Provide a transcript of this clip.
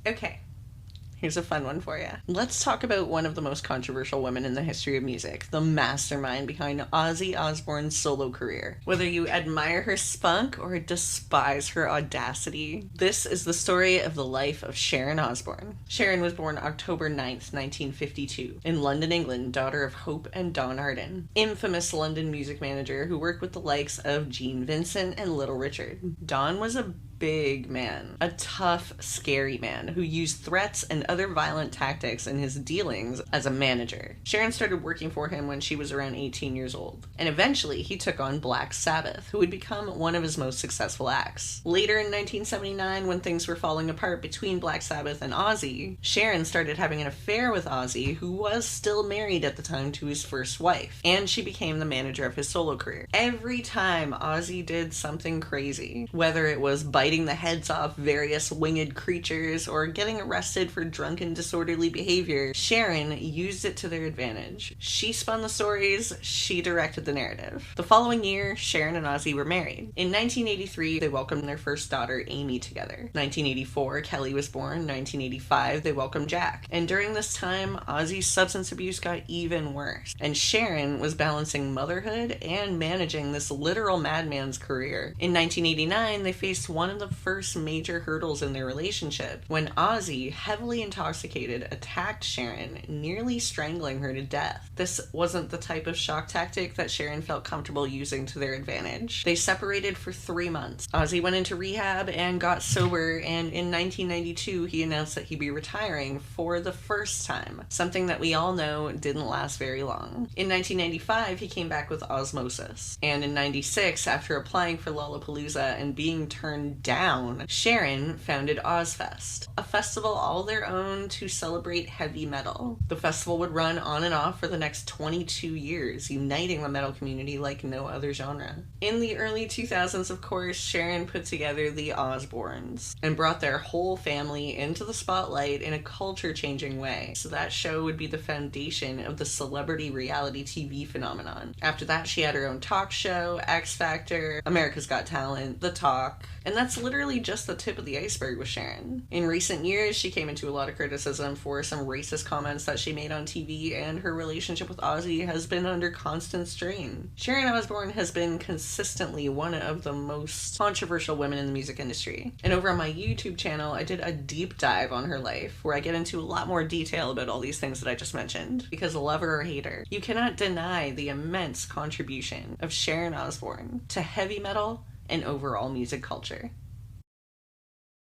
Okay. Here's a fun one for you. Let's talk about one of the most controversial women in the history of music, the mastermind behind Ozzy Osbourne's solo career. Whether you admire her spunk or despise her audacity, this is the story of the life of Sharon Osbourne. Sharon was born October 9th, 1952, in London, England, daughter of Hope and Don Arden, infamous London music manager who worked with the likes of Gene Vincent and Little Richard. Don was a big man, a tough, scary man who used threats and other violent tactics in his dealings as a manager. Sharon started working for him when she was around 18 years old, and eventually he took on Black Sabbath, who would become one of his most successful acts. Later in 1979, when things were falling apart between Black Sabbath and Ozzy, Sharon started having an affair with Ozzy, who was still married at the time to his first wife, and she became the manager of his solo career. Every time Ozzy did something crazy, whether it was biting the heads off various winged creatures or getting arrested for drunken disorderly behavior, Sharon used it to their advantage. She spun the stories, she directed the narrative. The following year, Sharon and Ozzy were married. In 1983, they welcomed their first daughter, Amy, together. 1984, Kelly was born. 1985, they welcomed Jack. And during this time, Ozzy's substance abuse got even worse, and Sharon was balancing motherhood and managing this literal madman's career. In 1989, they faced one of the first major hurdles in their relationship when Ozzy, heavily intoxicated, attacked Sharon, nearly strangling her to death. This wasn't the type of shock tactic that Sharon felt comfortable using to their advantage. They separated for 3 months. Ozzy went into rehab and got sober, and in 1992 he announced that he'd be retiring for the first time, something that we all know didn't last very long. In 1995 he came back with Osmosis, and in 96, after applying for Lollapalooza and being turned down, Sharon founded Ozfest, a festival all their own to celebrate heavy metal. The festival would run on and off for the next 22 years, uniting the metal community like no other genre. In the early 2000s, of course, Sharon put together the Osbournes and brought their whole family into the spotlight in a culture-changing way. So that show would be the foundation of the celebrity reality TV phenomenon. After that, she had her own talk show, X Factor, America's Got Talent, The Talk, and that's literally just the tip of the iceberg with Sharon. In recent years, she came into a lot of criticism for some racist comments that she made on TV, and her relationship with Ozzy has been under constant strain. Sharon Osbourne has been consistently one of the most controversial women in the music industry. And over on my YouTube channel, I did a deep dive on her life, where I get into a lot more detail about all these things that I just mentioned. Because love her or hate her, you cannot deny the immense contribution of Sharon Osbourne to heavy metal and overall music culture.